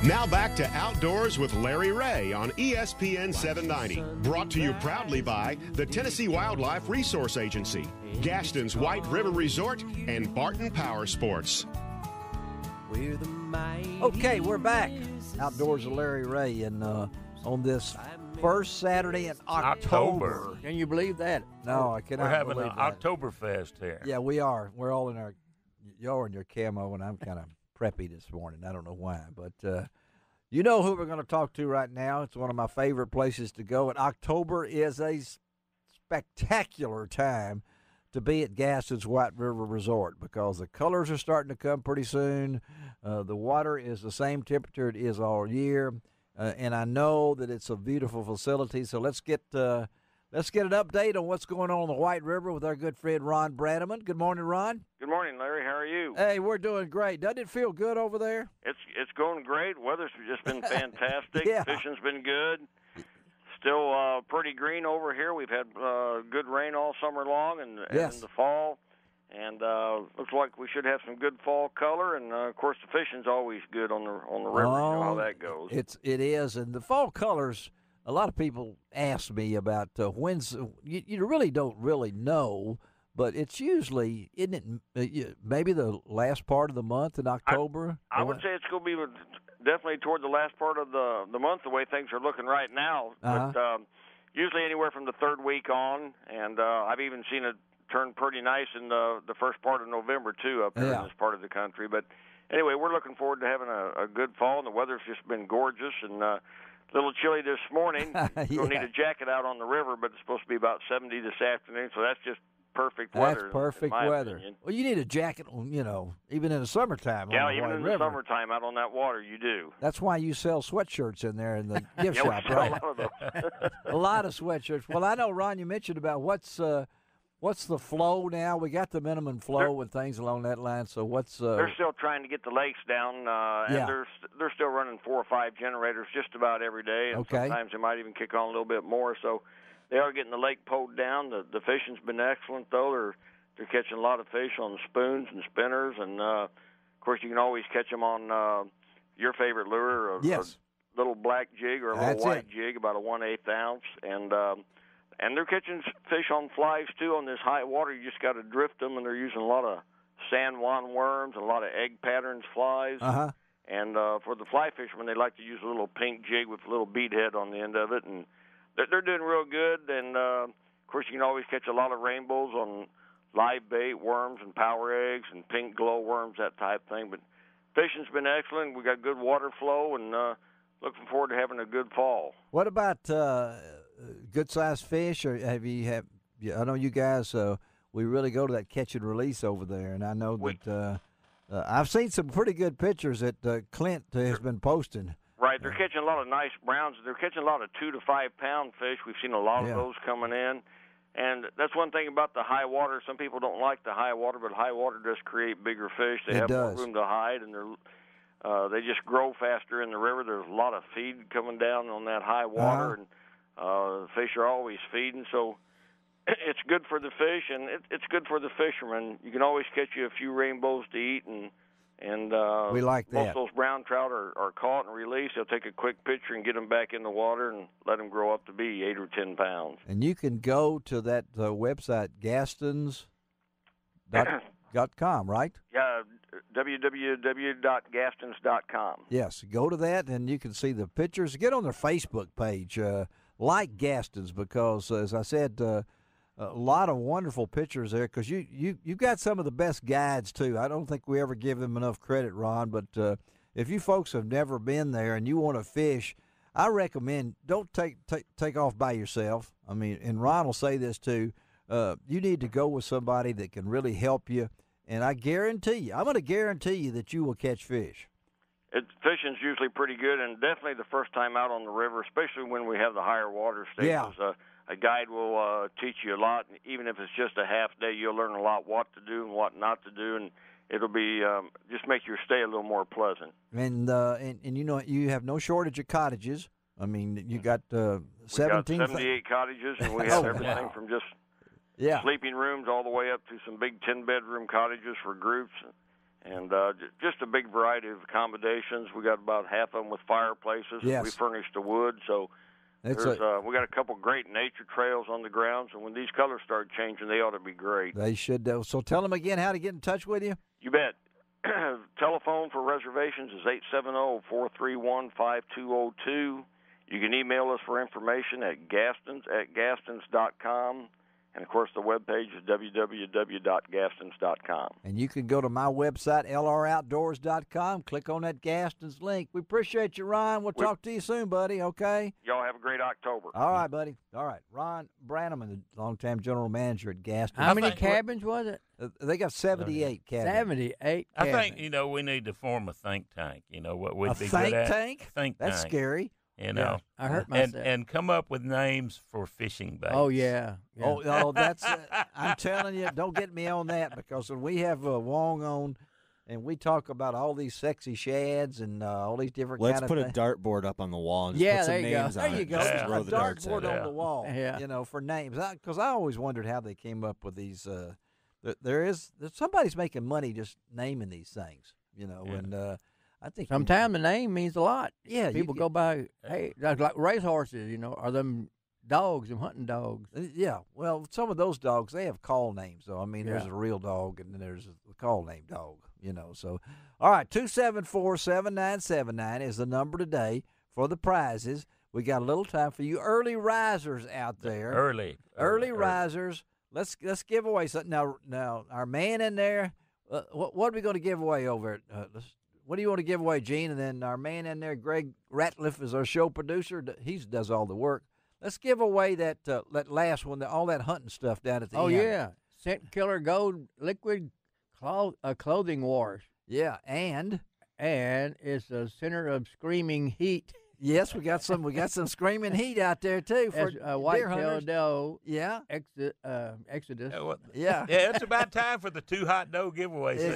Now back to Outdoors with Larry Ray on ESPN 790. Brought to you proudly by the Tennessee Wildlife Resource Agency, Gastons White River Resort, and Barton Power Sports. Okay, we're back. Outdoors with Larry Ray, and on this first Saturday in October. Can you believe that? No, I cannot. We're having believe an that. Oktoberfest here. Yeah, we are. We're all in y'all in your camo, and I'm kind of preppy this morning. I don't know why, but you know who we're going to talk to right now. It's one of my favorite places to go, and October is a spectacular time to be at Gastons White River Resort because the colors are starting to come pretty soon. The water is the same temperature it is all year, and I know that it's a beautiful facility. So let's get an update on what's going on the White River with our good friend Ron Branaman. Good morning, Ron. Good morning, Larry. How are you? Hey, we're doing great. Doesn't it feel good over there? It's going great. Weather's just been fantastic. Yeah. Fishing's been good. Still pretty green over here. We've had good rain all summer long and Yes. in the fall. And looks like we should have some good fall color. And, of course, the fishing's always good on the river. You know how that goes. It is. And the fall colors, a lot of people ask me about when's you really don't really know, but it's usually, isn't it, maybe the last part of the month in October? I would say it's going to be definitely toward the last part of the month, the way things are looking right now. Uh-huh. But usually anywhere from the third week on, and I've even seen it turn pretty nice in the first part of November, too, up here in this part of the country. But anyway, we're looking forward to having a good fall, and the weather's just been gorgeous, and a little chilly this morning. You'll need a jacket out on the river, but it's supposed to be about 70 this afternoon, so that's just perfect weather. That's perfect in my weather. opinion. Well, you need a jacket, even in the summertime. Yeah, on the even White in River. the summertime out on that water, you do. That's why you sell sweatshirts in there in the gift Yeah, we shop, sell right? a lot of those. A lot of sweatshirts. Well, I know, Ron, you mentioned about what's the flow now. We got the minimum flow and things along that line. So what's they're still trying to get the lakes down, and they're still running 4 or 5 generators just about every day, and sometimes they might even kick on a little bit more. So they are getting the lake pulled down. The fishing's been excellent, though. They're catching a lot of fish on spoons and spinners, and of course you can always catch them on your favorite lure, a little black jig or a little white jig, about a 1/8 ounce, and they're catching fish on flies too on this high water. You just got to drift them, and they're using a lot of San Juan worms, a lot of egg patterns flies. Uh-huh. And for the fly fishermen, they like to use a little pink jig with a little bead head on the end of it, and they're doing real good. And of course, you can always catch a lot of rainbows on live bait, worms, and power eggs, and pink glow worms, that type of thing. But fishing's been excellent. We got good water flow, and looking forward to having a good fall. What about good-sized fish? Or I know you guys. We really go to that catch and release over there, and I know that I've seen some pretty good pictures that Clint has been posting. Right, they're catching a lot of nice browns. They're catching a lot of 2 to 5 pound fish. We've seen a lot of those coming in. And that's one thing about the high water. Some people don't like the high water, but high water does create bigger fish. They have more room to hide, and they just grow faster in the river. There's a lot of feed coming down on that high water, and the fish are always feeding. So it's good for the fish, and it's good for the fishermen. You can always catch you a few rainbows to eat, and we like that. Most of those brown trout are caught and released. They'll take a quick picture and get them back in the water and let them grow up to be 8 or 10 pounds. And you can go to that website, Gastons.com, right? Yeah, www.gastons.com. Yes, go to that, and you can see the pictures. Get on their Facebook page, like Gastons, because, as I said, a lot of wonderful pictures there, because you've got some of the best guides, too. I don't think we ever give them enough credit, Ron, but if you folks have never been there and you want to fish, I recommend don't take off by yourself. I mean, and Ron will say this, too. You need to go with somebody that can really help you, and I'm going to guarantee you that you will catch fish. Fishing's usually pretty good, and definitely the first time out on the river, especially when we have the higher water stations. A guide will teach you a lot, and even if it's just a half day, you'll learn a lot what to do and what not to do, and it'll be just make your stay a little more pleasant. And you have no shortage of cottages. I mean, you got 78 cottages, and we have everything from just sleeping rooms all the way up to some big 10-bedroom cottages for groups. And just a big variety of accommodations. We got about half of them with fireplaces. Yes. We furnish the wood, so we got a couple great nature trails on the grounds. And when these colors start changing, they ought to be great. They should. So tell them again how to get in touch with you. You bet. Telephone for reservations is 870-431-5202. You can email us for information at Gastons@gastons.com. And, of course, the webpage is www.gastons.com. And you can go to my website, lroutdoors.com, click on that Gastons link. We appreciate you, Ron. We'll talk to you soon, buddy, okay? Y'all have a great October. All right, buddy. All right. Ron Branaman, the longtime general manager at Gastons. How many cabins was it? They got 78 cabins. 78 I cabins. think, we need to form a think tank. What would be think good at? tank? Think That's tank. scary. I hurt myself. And come up with names for fishing baits. Oh, yeah. Oh, that's I'm telling you, don't get me on that, because when we have Wong on and we talk about all these sexy shads and all these different Let's kind put of a things. dartboard up on the wall and just put some there you go. names on There you it. go. Just A throw the darts dartboard at it. on the wall, Yeah. for names. Because I always wondered how they came up with these. There's somebody's making money just naming these things, and I think Sometimes the name means a lot. Yeah, People go by, hey, like racehorses, are them dogs, them hunting dogs. Yeah, well, some of those dogs, they have call names, though. I mean, there's Yeah. a real dog, and then there's a call name dog, So, all right, 274-7979 is the number today for the prizes. We got a little time for you early risers out there. Early risers. Let's give away something. Now, our man in there, what are we going to give away over at what do you want to give away, Gene? And then our man in there, Greg Ratliff, is our show producer. He does all the work. Let's give away that last one, all that hunting stuff down at the end. Oh, yeah. Scent Killer Gold Liquid Clothing Wash. Yeah, and it's a center of screaming heat. Yes, we got some screaming heat out there too for whitetail doe. Yeah, Exodus. Yeah, it's about time for the two hot doe giveaway. So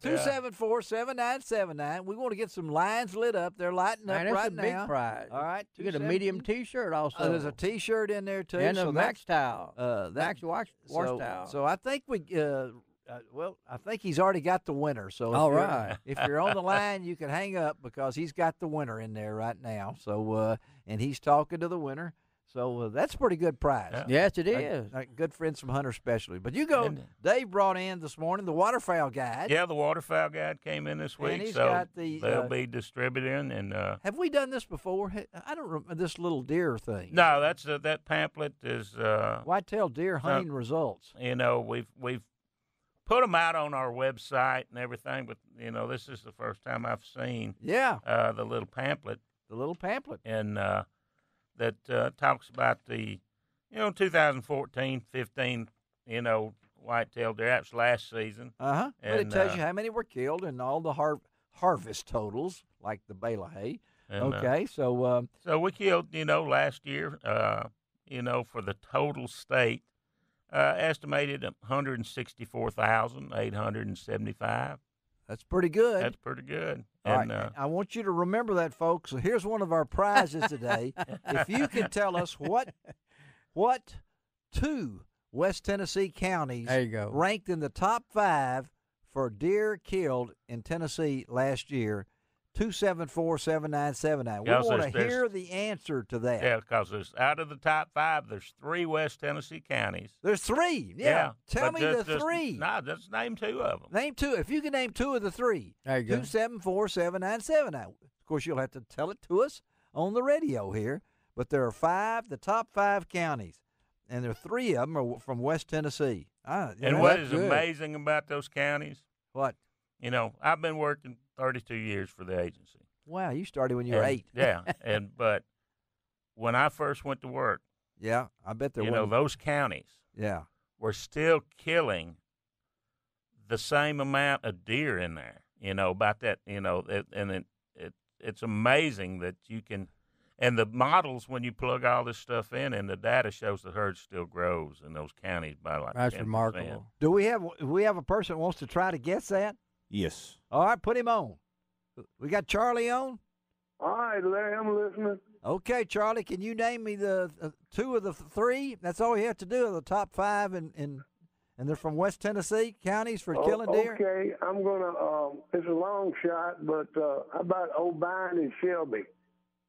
274-7979. We want to get some lines lit up. They're lighting up right now. That's a big prize. All right, you get a medium T-shirt also. There's a T-shirt in there too, and a Max towel. Max wash towel. So I think we. I think he's already got the winner. So if you're on the line, you can hang up because he's got the winner in there right now. So and he's talking to the winner. So that's a pretty good prize. Yeah. Yes, it is. Good friends from Hunter Specialty. But Dave brought in this morning the waterfowl guide. Yeah, the waterfowl guide came in this week. And he's so got they'll be distributing. And have we done this before? I don't remember this little deer thing. No, that's that pamphlet is whitetail deer hunting results. We've put them out on our website and everything, but this is the first time I've seen the little pamphlet. The little pamphlet. And that talks about the 2014, 15, whitetail deer. That's last season. But it tells you how many were killed and all the harvest totals, like the bale of hay. And, so we killed last year for the total state. Estimated 164,875. That's pretty good. That's pretty good. All right. I want you to remember that, folks. So here's one of our prizes today. If you can tell us what two West Tennessee counties ranked in the top 5 for deer killed in Tennessee last year, 274-7979. We want to hear the answer to that. Yeah, because out of the top 5, there's 3 West Tennessee counties. There's 3. Yeah. Tell me the 3. No, just name 2 of them. Name 2. If you can name 2 of the 3, there you go. 274-7979. Of course, you'll have to tell it to us on the radio here. But there are the top 5 counties, and there are 3 of them are from West Tennessee. And what is amazing about those counties? What? I've been working 32 years for the agency. Wow, you started when you were 8. Yeah, but when I first went to work, I bet there were. Those counties were still killing the same amount of deer in there. About that. It's amazing that you can. And the models, when you plug all this stuff in, and the data shows the herd still grows in those counties by like 10%. That's remarkable. Do we have a person that wants to try to guess that? Yes. All right, put him on. We got Charlie on? All right, Larry, I'm listening. Okay, Charlie, can you name me the 2 of the 3? That's all you have to do, the top 5 in and they're from West Tennessee counties for killing deer. Okay, I'm gonna. It's a long shot, but how about O'Brien and Shelby?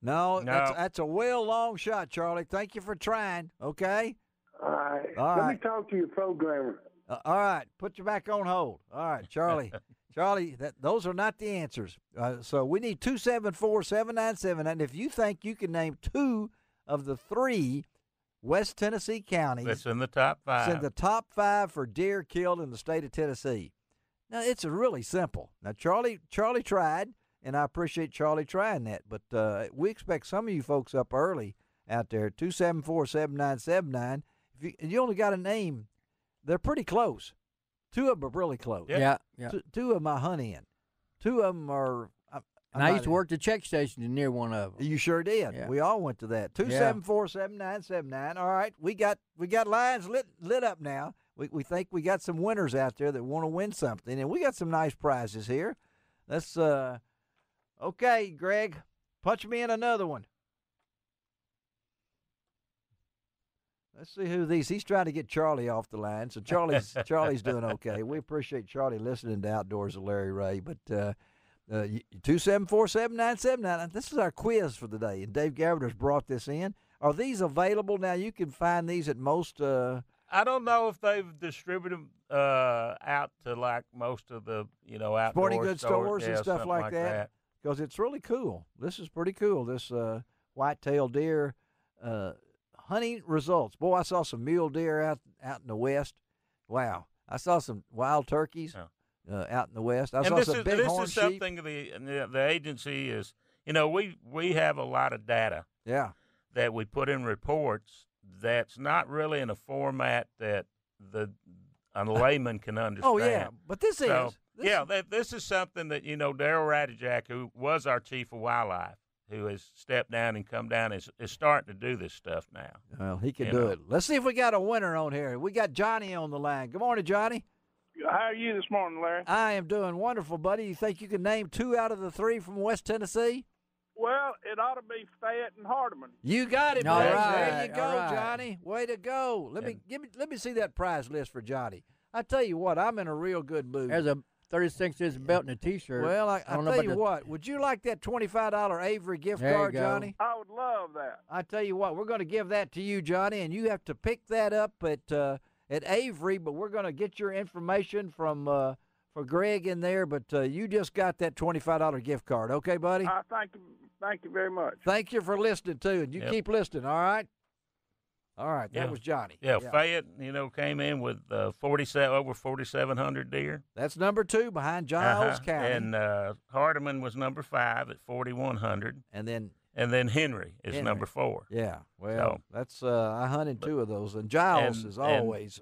No. That's a long shot, Charlie. Thank you for trying. Okay. All right. Let me talk to your programmer. All right. Put you back on hold. All right, Charlie. Charlie, those are not the answers. So we need 274-7979. And if you think you can name 2 of the 3 West Tennessee counties. It's in the top 5. It's in the top 5 for deer killed in the state of Tennessee. Now, it's really simple. Now, Charlie tried, and I appreciate Charlie trying that. But we expect some of you folks up early out there, 274-7979. You only got a name. They're pretty close. 2 of them are really close. Yeah. 2 of them I hunt in. 2 of them are. I used to work the check station near one of them. You sure did. Yeah. We all went to that. 274-7979. All right, we got lines lit up now. We think we got some winners out there that want to win something, and we got some nice prizes here. Let's okay, Greg, punch me in another one. Let's see who these. He's trying to get Charlie off the line, so Charlie's doing okay. We appreciate Charlie listening to Outdoors with Larry Ray, but 274-7979. This is our quiz for the day, and Dave Gaviner's brought this in. Are these available now? You can find these at most. I don't know if they've distributed them out to like most of the outdoor sporting goods stores and stuff like that. Because it's really cool. This is pretty cool. This white-tailed deer hunting results. Boy, I saw some mule deer out in the west. Wow, I saw some wild turkeys. Yeah. Out in the west. I saw some bighorn sheep. This is something the agency is, we have a lot of data that we put in reports that's not really in a format that a layman can understand. Oh, yeah, but this is something that, Darrell Radijak, who was our chief of wildlife, who has stepped down and come down, is starting to do this stuff now. Well, he can do it. Let's see if we got a winner on here. We got Johnny on the line. Good morning, Johnny. How are you this morning, Larry? I am doing wonderful, buddy. You think you can name 2 out of the 3 from West Tennessee? Well, it ought to be Fayette and Hardeman. You got it, all buddy. right, There you go, all right. Johnny. Way to go. Let me see that prize list for Johnny. I tell you what, I'm in a real good mood. There's a 36-inch belt and a T-shirt. Well, I tell you what, would you like that $25 Avery gift card, Johnny? I would love that. I tell you what, we're going to give that to you, Johnny, and you have to pick that up at Avery, but we're going to get your information from for Greg in there, but you just got that $25 gift card. Okay, buddy? Thank you very much. Thank you for listening, too, and you keep listening, all right? All right, that was Johnny. Yeah, Fayette, came in with over 4,700 deer. That's number 2 behind Giles County. And Hardeman was number 5 at 4,100. And then Henry is number 4. Yeah, well, that's I hunted 2 of those, and Giles is always.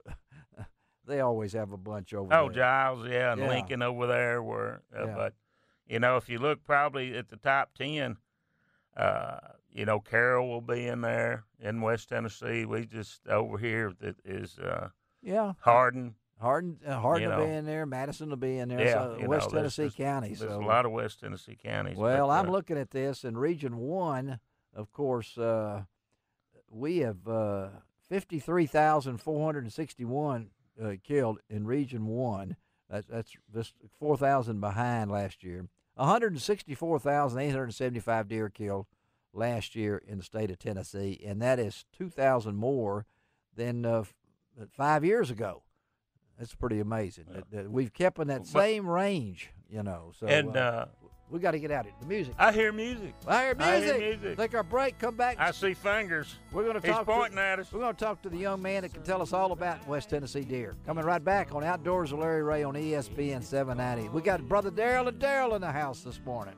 They always have a bunch over there. Oh, Giles, and Lincoln over there were. But if you look probably at the top 10. Carroll will be in there in West Tennessee. We just over here that is Hardin. Hardin will be in there. Madison will be in there. Yeah, so West Tennessee counties. There's a lot of West Tennessee counties. Well, I'm looking at this in Region 1. Of course, we have 53,461 killed in Region 1. That's just 4,000 behind last year. 164,875 deer killed last year in the state of Tennessee, and that is 2,000 more than 5 years ago. That's pretty amazing. That we've kept in that same range, So and we got to get out of it. The music. I hear music. Take our break. Come back. I see fingers. We're going to talk. He's pointing at us. We're going to talk to the young man that can tell us all about West Tennessee deer. Coming right back on Outdoors with Larry Ray on ESPN 790. We got Brother Darrell and Daryl in the house this morning.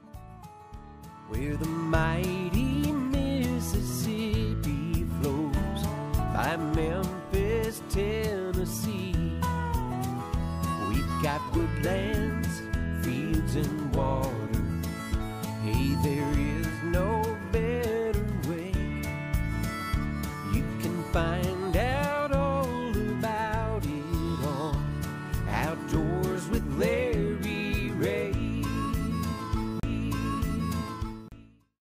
Where the mighty Mississippi flows by Memphis, Tennessee. We've got woodlands, fields, and water. Hey, there is no better way. You can find